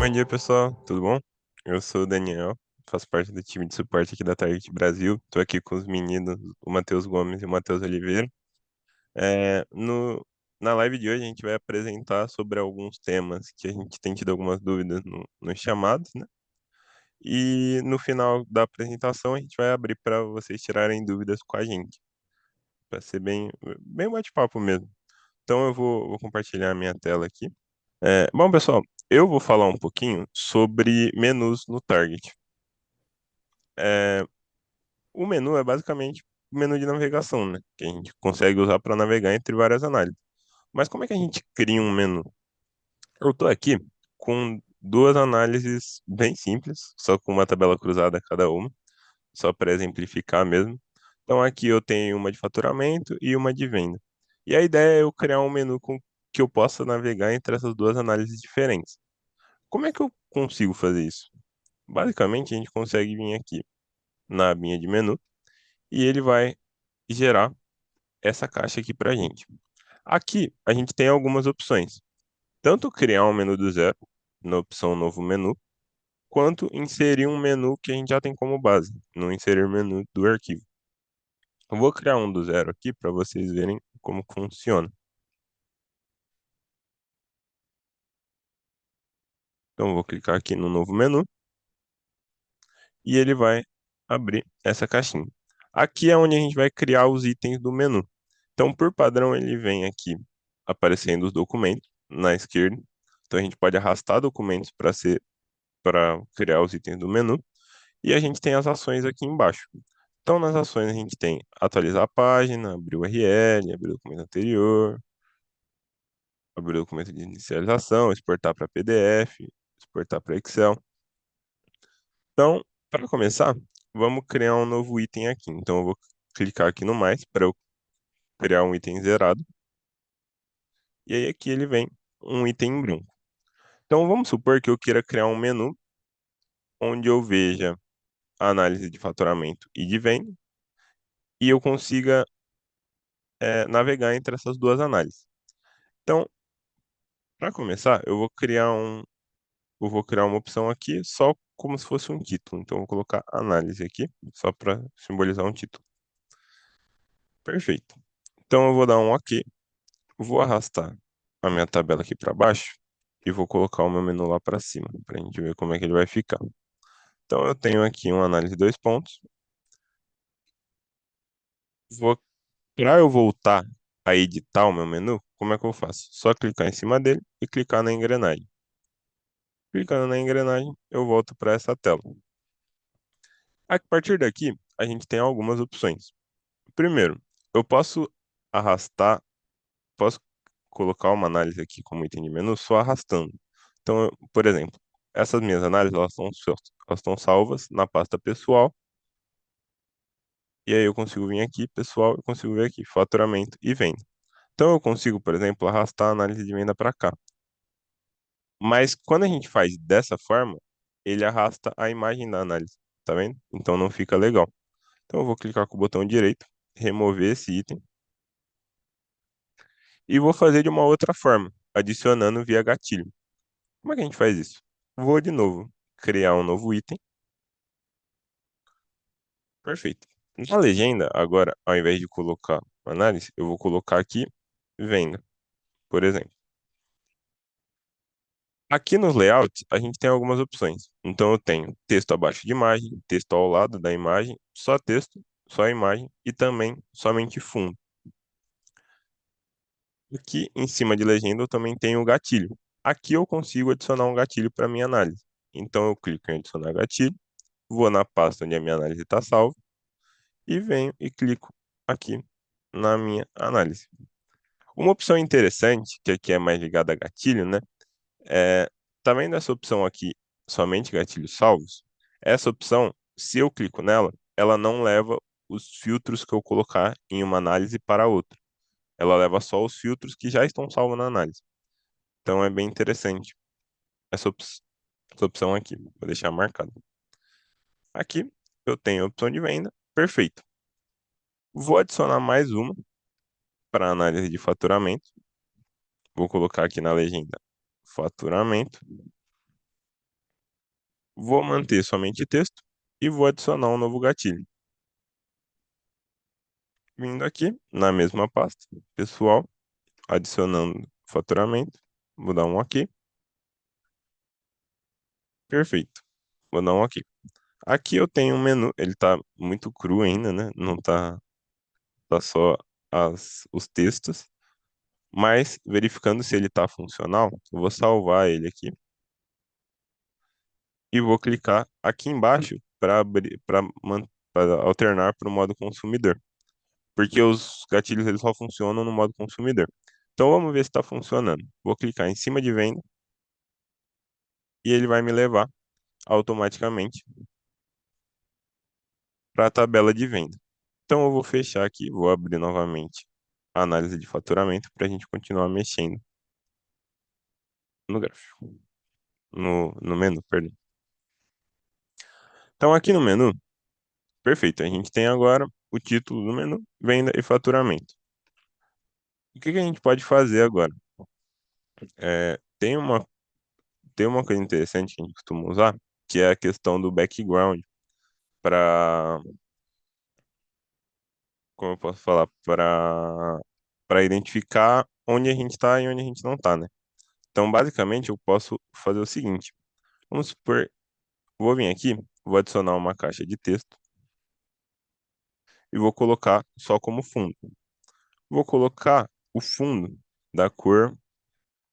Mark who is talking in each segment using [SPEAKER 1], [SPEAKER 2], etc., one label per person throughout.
[SPEAKER 1] Bom dia, pessoal. Tudo bom? Eu sou o Daniel, faço parte do time de suporte aqui da Target Brasil. Estou aqui com os meninos, o Matheus Gomes e o Matheus Oliveira. É, no, Na live de hoje a gente vai apresentar sobre alguns temas que a gente tem tido algumas dúvidas nos chamados, né? E no final da apresentação a gente vai abrir para vocês tirarem dúvidas com a gente, para ser bem bate-papo mesmo. Então eu vou compartilhar a minha tela aqui. Bom, pessoal, eu vou falar um pouquinho sobre menus no Target. É, o menu é basicamente o menu de navegação, né? Que a gente consegue usar para navegar entre várias análises. Mas como é que a gente cria um menu? Eu estou aqui com duas análises bem simples, só com uma tabela cruzada cada uma, só para exemplificar mesmo. Então aqui eu tenho uma de faturamento e uma de venda. E a ideia é eu criar um menu que eu possa navegar entre essas duas análises diferentes. Como é que eu consigo fazer isso? Basicamente, a gente consegue vir aqui na abinha de menu e ele vai gerar essa caixa aqui para a gente. Aqui a gente tem algumas opções, tanto criar um menu do zero, na opção novo menu, quanto inserir um menu que a gente já tem como base, no inserir menu do arquivo. Eu vou criar um do zero aqui para vocês verem como funciona. Então eu vou clicar aqui no novo menu e ele vai abrir essa caixinha. Aqui é onde a gente vai criar os itens do menu. Então, por padrão, ele vem aqui aparecendo os documentos na esquerda. Então, a gente pode arrastar documentos para criar os itens do menu. E a gente tem as ações aqui embaixo. Então, nas ações, a gente tem atualizar a página, abrir o URL, abrir o documento anterior, abrir o documento de inicialização, exportar para PDF, exportar para Excel. Então, para começar, vamos criar um novo item aqui. Então, eu vou clicar aqui no mais para eu criar um item zerado. E aí aqui ele vem um item em branco. Então, vamos supor que eu queira criar um menu onde eu veja a análise de faturamento e de venda e eu consiga navegar entre essas duas análises. Então, para começar, eu vou criar uma opção aqui só como se fosse um título. Então, eu vou colocar análise aqui, só para simbolizar um título. Perfeito. Então, eu vou dar um OK, vou arrastar a minha tabela aqui para baixo e vou colocar o meu menu lá para cima, para a gente ver como é que ele vai ficar. Então, eu tenho aqui uma análise de dois pontos. Para eu voltar a editar o meu menu, como é que eu faço? Só clicar em cima dele e clicar na engrenagem. Clicando na engrenagem, eu volto para essa tela. A partir daqui, a gente tem algumas opções. Primeiro, eu posso colocar uma análise aqui como item de menu só arrastando. Então, por exemplo, essas minhas análises, elas estão salvas na pasta pessoal. E aí eu consigo vir aqui, pessoal, eu consigo ver aqui, faturamento e venda. Então eu consigo, por exemplo, arrastar a análise de venda para cá. Mas quando a gente faz dessa forma, ele arrasta a imagem da análise, tá vendo? Então não fica legal. Então eu vou clicar com o botão direito, remover esse item e vou fazer de uma outra forma, adicionando via gatilho. Como é que a gente faz isso? Vou de novo criar um novo item. Perfeito. Na legenda, agora, ao invés de colocar análise, eu vou colocar aqui venda, por exemplo. Aqui nos layouts, a gente tem algumas opções. Então, eu tenho texto abaixo de imagem, texto ao lado da imagem, só texto, só imagem e também somente fundo. Aqui em cima de legenda, eu também tenho o gatilho. Aqui eu consigo adicionar um gatilho para minha análise. Então, eu clico em adicionar gatilho, vou na pasta onde a minha análise está salva e venho e clico aqui na minha análise. Uma opção interessante, que aqui é mais ligada a gatilho, né? É, tá vendo essa opção aqui, somente gatilhos salvos? Essa opção, se eu clico nela, ela não leva os filtros que eu colocar em uma análise para outra. Ela leva só os filtros que já estão salvos na análise. Então é bem interessante essa opção aqui. Vou deixar marcado. Aqui eu tenho a opção de venda. Perfeito. Vou adicionar mais uma para análise de faturamento. Vou colocar aqui na legenda faturamento. Vou manter somente texto e vou adicionar um novo gatilho. Vindo aqui na mesma pasta, pessoal, adicionando faturamento, vou dar um OK. Perfeito. Vou dar um OK. Aqui eu tenho um menu, ele tá muito cru ainda, né? Não tá só os textos, mas verificando se ele tá funcional, eu vou salvar ele aqui e vou clicar aqui embaixo para abrir, para alternar para o modo consumidor, porque os gatilhos eles só funcionam no modo consumidor. Então vamos ver se está funcionando. Vou clicar em cima de venda e ele vai me levar automaticamente para a tabela de venda. Então eu vou fechar aqui, vou abrir novamente a análise de faturamento para a gente continuar mexendo no gráfico, no menu, perdão. Então aqui no menu, perfeito, a gente tem agora o título do menu, venda e faturamento. O que que a gente pode fazer agora? É, tem uma coisa interessante que a gente costuma usar, que é a questão do background para, como eu posso falar, para identificar onde a gente está e onde a gente não está, né? Então, basicamente, eu posso fazer o seguinte. Vamos supor, vou vir aqui, vou adicionar uma caixa de texto e vou colocar só como fundo. Vou colocar o fundo da cor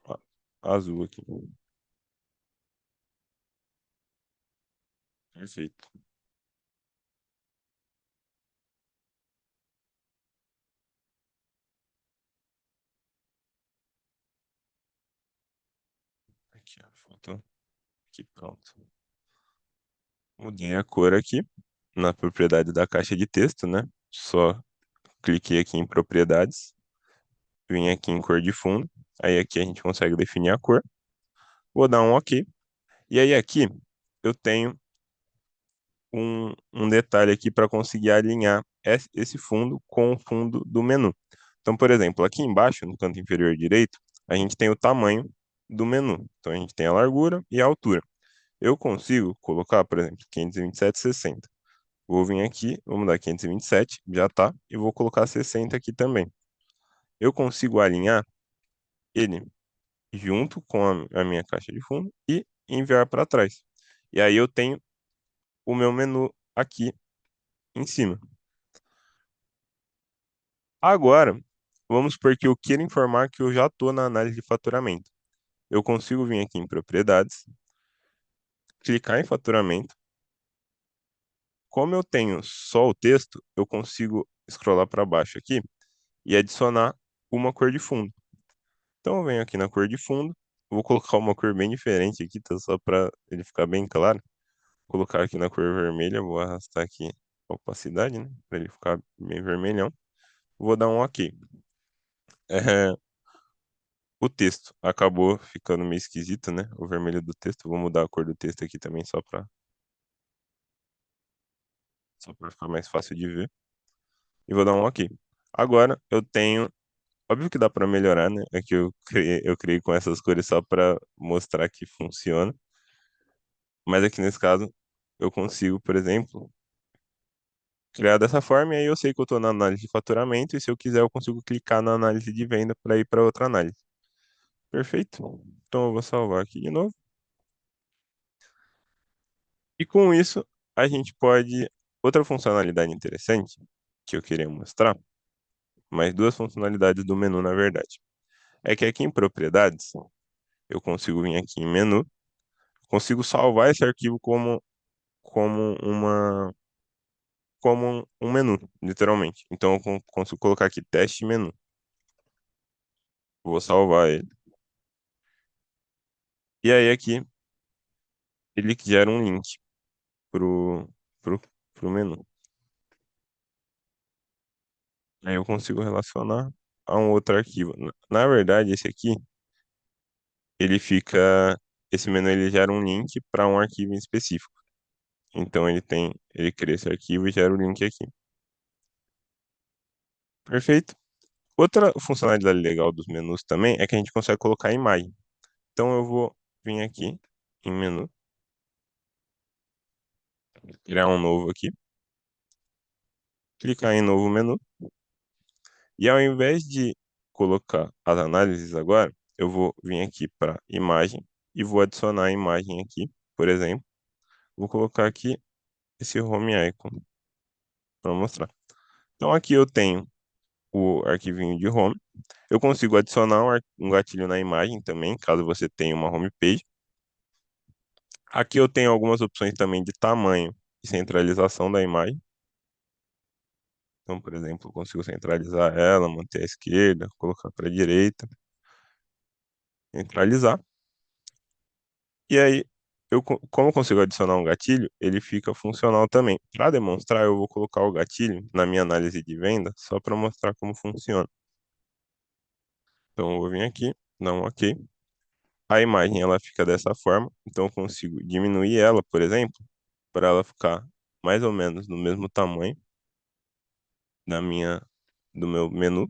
[SPEAKER 1] a- azul aqui. Perfeito. Aqui, ó, foto. Aqui, pronto. Mudei a cor aqui na propriedade da caixa de texto, né? Só cliquei aqui em propriedades, vim aqui em cor de fundo, aí aqui a gente consegue definir a cor. Vou dar um OK. E aí aqui eu tenho um detalhe aqui para conseguir alinhar esse fundo com o fundo do menu. Então, por exemplo, aqui embaixo, no canto inferior direito, a gente tem o tamanho do menu. Então, a gente tem a largura e a altura. Eu consigo colocar, por exemplo, 527,60. Vou vir aqui, vou mudar 527, já tá, e vou colocar 60 aqui também. Eu consigo alinhar ele junto com a minha caixa de fundo e enviar para trás. E aí eu tenho o meu menu aqui em cima. Agora, vamos supor que eu queira informar que eu já estou na análise de faturamento. Eu consigo vir aqui em propriedades, clicar em faturamento. Como eu tenho só o texto, eu consigo scrollar para baixo aqui e adicionar uma cor de fundo. Então eu venho aqui na cor de fundo, vou colocar uma cor bem diferente aqui, tá? Só para ele ficar bem claro. Vou colocar aqui na cor vermelha, vou arrastar aqui a opacidade, né? Para ele ficar bem vermelhão. Vou dar um OK. É, o texto acabou ficando meio esquisito, né? O vermelho do texto. Vou mudar a cor do texto aqui também só para ficar mais fácil de ver. E vou dar um OK. Agora eu tenho. Óbvio que dá para melhorar, né? É que eu criei com essas cores só para mostrar que funciona. Mas aqui nesse caso, eu consigo, por exemplo, criar dessa forma e aí eu sei que eu estou na análise de faturamento e se eu quiser eu consigo clicar na análise de venda para ir para outra análise. Perfeito? Então eu vou salvar aqui de novo. E com isso, a gente pode. Outra funcionalidade interessante que eu queria mostrar, mais duas funcionalidades do menu, na verdade, é que aqui em propriedades, eu consigo vir aqui em menu, consigo salvar esse arquivo como um menu, literalmente. Então eu consigo colocar aqui teste menu. Vou salvar ele. E aí aqui ele gera um link pro, pro, pro menu. Aí eu consigo relacionar a um outro arquivo. Na verdade, esse aqui ele fica, esse menu ele gera um link para um arquivo em específico. Então ele cria esse arquivo e gera o link aqui. Perfeito? Outra funcionalidade legal dos menus também é que a gente consegue colocar imagem. Então eu vou vir aqui em menu, criar um novo aqui, clicar em novo menu, e ao invés de colocar as análises agora, eu vou vir aqui para imagem e vou adicionar a imagem aqui, por exemplo. Vou colocar aqui esse home icon para mostrar. Então aqui eu tenho o arquivinho de home. Eu consigo adicionar um gatilho na imagem também, caso você tenha uma homepage. Aqui eu tenho algumas opções também de tamanho e centralização da imagem. Então, por exemplo, eu consigo centralizar ela, manter à esquerda, colocar para a direita, centralizar. E aí, como eu consigo adicionar um gatilho, ele fica funcional também. Para demonstrar, eu vou colocar o gatilho na minha análise de venda, só para mostrar como funciona. Então, eu vou vir aqui, dar um OK. A imagem ela fica dessa forma, então eu consigo diminuir ela, por exemplo, para ela ficar mais ou menos no mesmo tamanho do meu menu.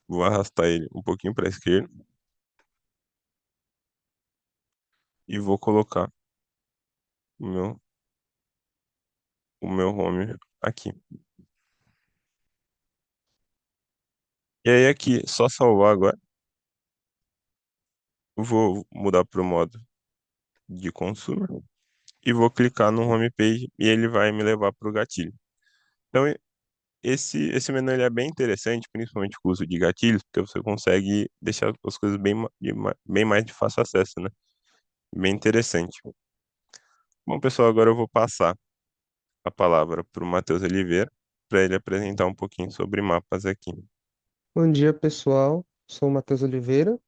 [SPEAKER 1] Vou arrastar ele um pouquinho para a esquerda e vou colocar o meu, o meu home aqui. E aí aqui, só salvar agora. Vou mudar para o modo de consumer e vou clicar no home page e ele vai me levar para o gatilho. Então, esse menu ele é bem interessante, principalmente com o uso de gatilhos, porque você consegue deixar as coisas bem mais de fácil acesso, né? Bem interessante. Bom, pessoal, agora eu vou passar a palavra para o Matheus Oliveira, para ele apresentar um pouquinho sobre mapas aqui.
[SPEAKER 2] Bom dia, pessoal. Sou o Matheus Oliveira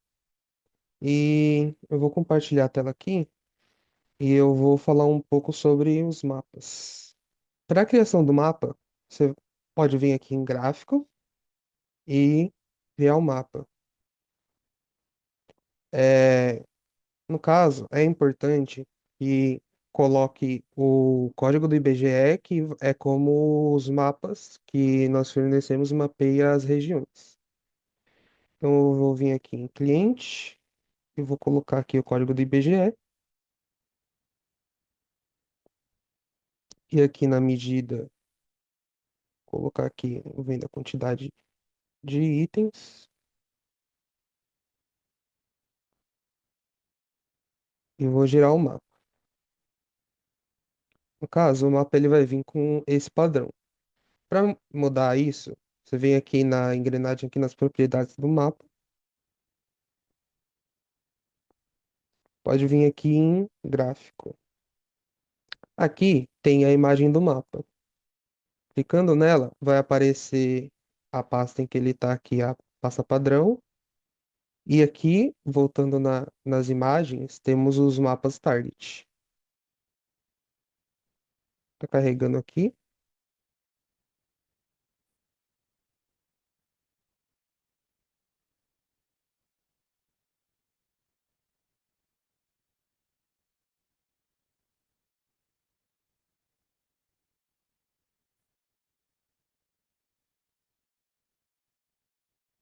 [SPEAKER 2] e eu vou compartilhar a tela aqui e eu vou falar um pouco sobre os mapas. Para a criação do mapa, você pode vir aqui em gráfico e criar o mapa. É, no caso, é importante que coloque o código do IBGE, que é como os mapas que nós fornecemos mapeia as regiões. Então, eu vou vir aqui em cliente e vou colocar aqui o código do IBGE. E aqui na medida, colocar aqui, vendo a quantidade de itens e vou gerar o mapa. No caso, o mapa ele vai vir com esse padrão. Para mudar isso, você vem aqui na engrenagem, aqui nas propriedades do mapa, pode vir aqui em gráfico. Aqui tem a imagem do mapa. Clicando nela, vai aparecer a pasta em que ele está aqui, a pasta padrão. E aqui, voltando nas imagens, temos os mapas target. Está carregando aqui.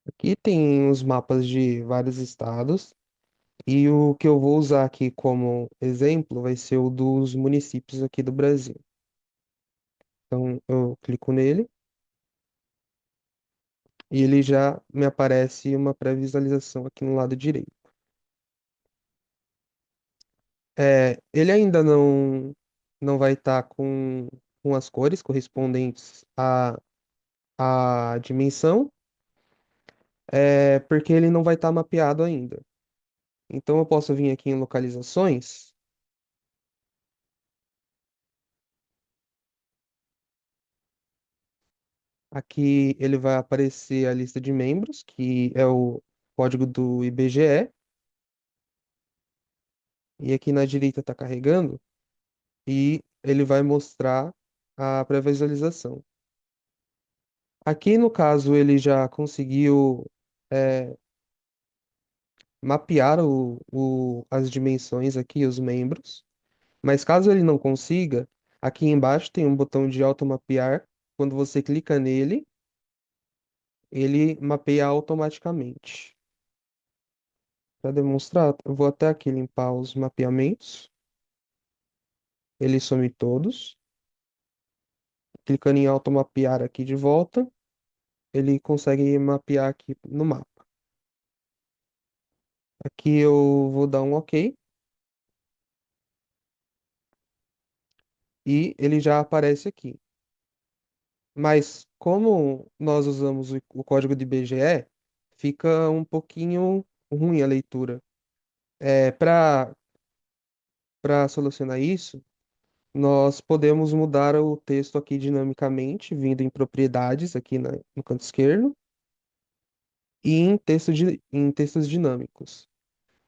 [SPEAKER 2] Aqui tem os mapas de vários estados e o que eu vou usar aqui como exemplo vai ser o dos municípios aqui do Brasil. Então eu clico nele e ele já me aparece uma pré-visualização aqui no lado direito. Ele ainda não vai estar com as cores correspondentes à dimensão, porque ele não vai estar mapeado ainda. Então eu posso vir aqui em localizações. Aqui ele vai aparecer a lista de membros, que é o código do IBGE, e aqui na direita está carregando, e ele vai mostrar a pré-visualização. Aqui no caso ele já conseguiu é, mapear as dimensões aqui, os membros, mas caso ele não consiga, aqui embaixo tem um botão de automapear, quando você clica nele, ele mapeia automaticamente. Para demonstrar, eu vou até aqui limpar os mapeamentos. ele some todos. Clicando em automapear aqui de volta, ele consegue mapear aqui no mapa. Aqui eu vou dar um OK e ele já aparece aqui. Mas como nós usamos o código de BGE, fica um pouquinho ruim a leitura. Para solucionar isso, nós podemos mudar o texto aqui dinamicamente, vindo em propriedades aqui no canto esquerdo e em textos dinâmicos.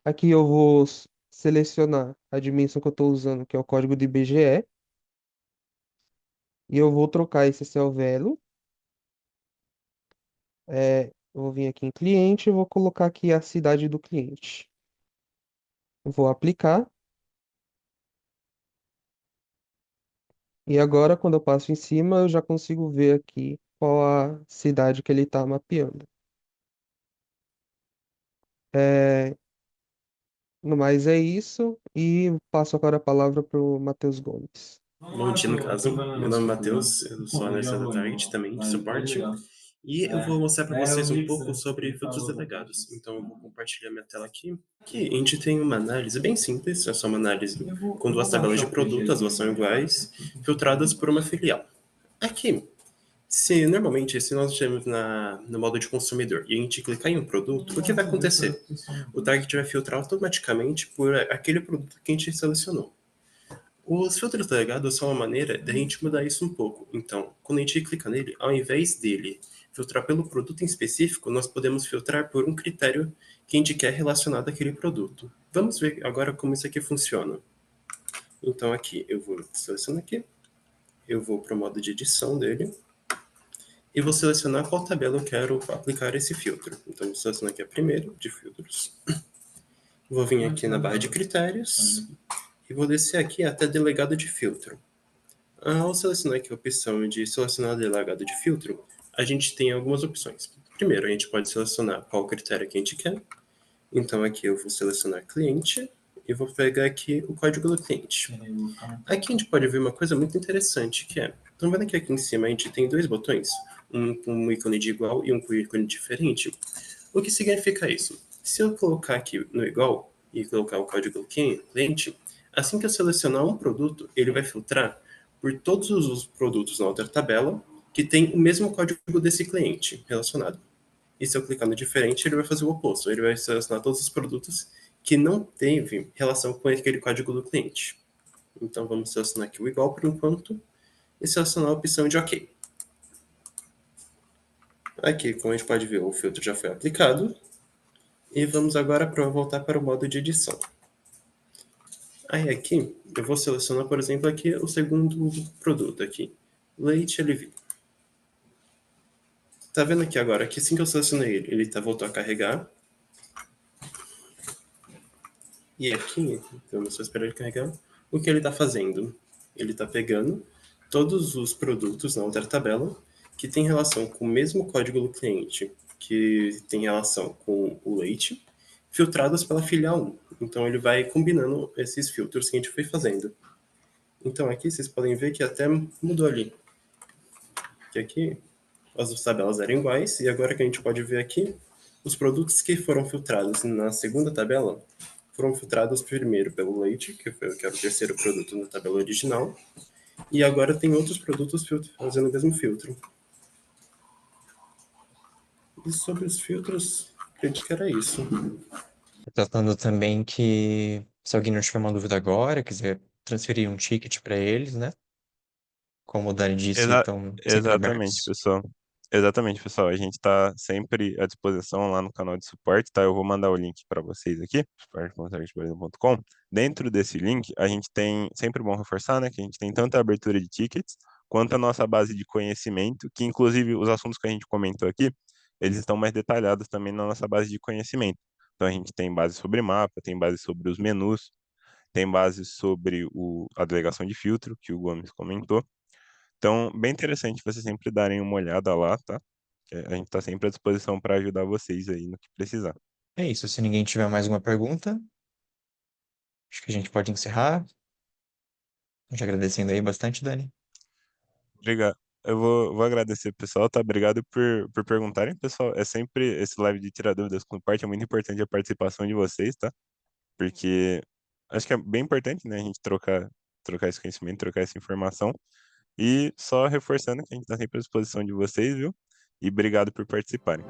[SPEAKER 2] Aqui eu vou selecionar a dimensão que eu estou usando, que é o código de BGE, e eu vou trocar esse cell value. Eu vou vir aqui em cliente e vou colocar aqui a cidade do cliente. Vou aplicar. E agora, quando eu passo em cima, eu já consigo ver aqui qual a cidade que ele está mapeando. É, no mais é isso. E passo agora a palavra para o Matheus Gomes.
[SPEAKER 3] Bom dia, no caso. Meu nome é Matheus, eu sou analista da Target também, de suporte. E eu vou mostrar para vocês um pouco sobre filtros delegados. Então, eu vou compartilhar minha tela aqui. Aqui a gente tem uma análise bem simples, é só uma análise com duas tabelas de produto, as duas são iguais, filtradas por uma filial. Aqui, se nós estivermos no modo de consumidor e a gente clicar em um produto, o que vai acontecer? O Target vai filtrar automaticamente por aquele produto que a gente selecionou. Os filtros delegados são uma maneira da gente mudar isso um pouco. Então, quando a gente clica nele, ao invés dele filtrar pelo produto em específico, nós podemos filtrar por um critério que a gente quer relacionado àquele produto. Vamos ver agora como isso aqui funciona. Então, aqui, eu vou selecionar aqui, eu vou para o modo de edição dele, e vou selecionar qual tabela eu quero aplicar esse filtro. Então, vou selecionar aqui a primeira, de filtros. Vou vir aqui na barra de critérios, e vou descer aqui até delegado de filtro. Ao selecionar aqui a opção de selecionar delegado de filtro, a gente tem algumas opções. Primeiro, a gente pode selecionar qual critério que a gente quer. Então, aqui eu vou selecionar cliente e vou pegar aqui o código do cliente. Aqui a gente pode ver uma coisa muito interessante, que é, estão vendo que aqui em cima a gente tem dois botões, um com um ícone de igual e um com um ícone diferente? O que significa isso? Se eu colocar aqui no igual e colocar o código cliente, assim que eu selecionar um produto, ele vai filtrar por todos os produtos na outra tabela que tem o mesmo código desse cliente relacionado. E se eu clicar no diferente, ele vai fazer o oposto. Ele vai selecionar todos os produtos que não teve relação com aquele código do cliente. Então vamos selecionar aqui o igual por enquanto e selecionar a opção de OK. Aqui, como a gente pode ver, o filtro já foi aplicado. E vamos agora voltar para o modo de edição. Aí aqui, eu vou selecionar, por exemplo, aqui o segundo produto aqui, leite Alivio. Tá vendo aqui agora que assim que eu selecionei ele, voltou a carregar. E aqui, vamos só esperar ele carregar. O que ele está fazendo? Ele está pegando todos os produtos na outra tabela que tem relação com o mesmo código do cliente, que tem relação com o leite, filtrados pela filial 1. Então ele vai combinando esses filtros que a gente foi fazendo. Então aqui vocês podem ver que até mudou ali. Que aqui as duas tabelas eram iguais, e agora que a gente pode ver aqui, os produtos que foram filtrados na segunda tabela foram filtrados primeiro pelo leite, que era o terceiro produto na tabela original, e agora tem outros produtos fazendo o mesmo filtro. E sobre os filtros, acredito que era isso.
[SPEAKER 4] Tratando também que se alguém não tiver uma dúvida agora, quiser transferir um ticket para eles, né? Como o Dani disse,
[SPEAKER 1] Exa-
[SPEAKER 4] estão sempre
[SPEAKER 1] exatamente,
[SPEAKER 4] abertos.
[SPEAKER 1] pessoal. Exatamente, pessoal. A gente está sempre à disposição lá no canal de suporte, tá? Eu vou mandar o link para vocês aqui, suporte.com. Dentro desse link, a gente tem, sempre bom reforçar, né, que a gente tem tanto a abertura de tickets quanto a nossa base de conhecimento, que inclusive os assuntos que a gente comentou aqui, eles estão mais detalhados também na nossa base de conhecimento. Então a gente tem base sobre mapa, tem base sobre os menus, tem base sobre a delegação de filtro, que o Gomes comentou. Então, bem interessante vocês sempre darem uma olhada lá, tá? Que a gente está sempre à disposição para ajudar vocês aí no que precisar.
[SPEAKER 4] É isso. Se ninguém tiver mais uma pergunta, acho que a gente pode encerrar. Te agradecendo aí bastante, Dani.
[SPEAKER 1] Obrigado. Eu vou agradecer, pessoal, tá? Obrigado por perguntarem, pessoal. É sempre esse live de tirar dúvidas com parte, é muito importante a participação de vocês, tá? Porque acho que é bem importante, né, a gente trocar esse conhecimento, trocar essa informação. E só reforçando que a gente está sempre à disposição de vocês, viu? E obrigado por participarem.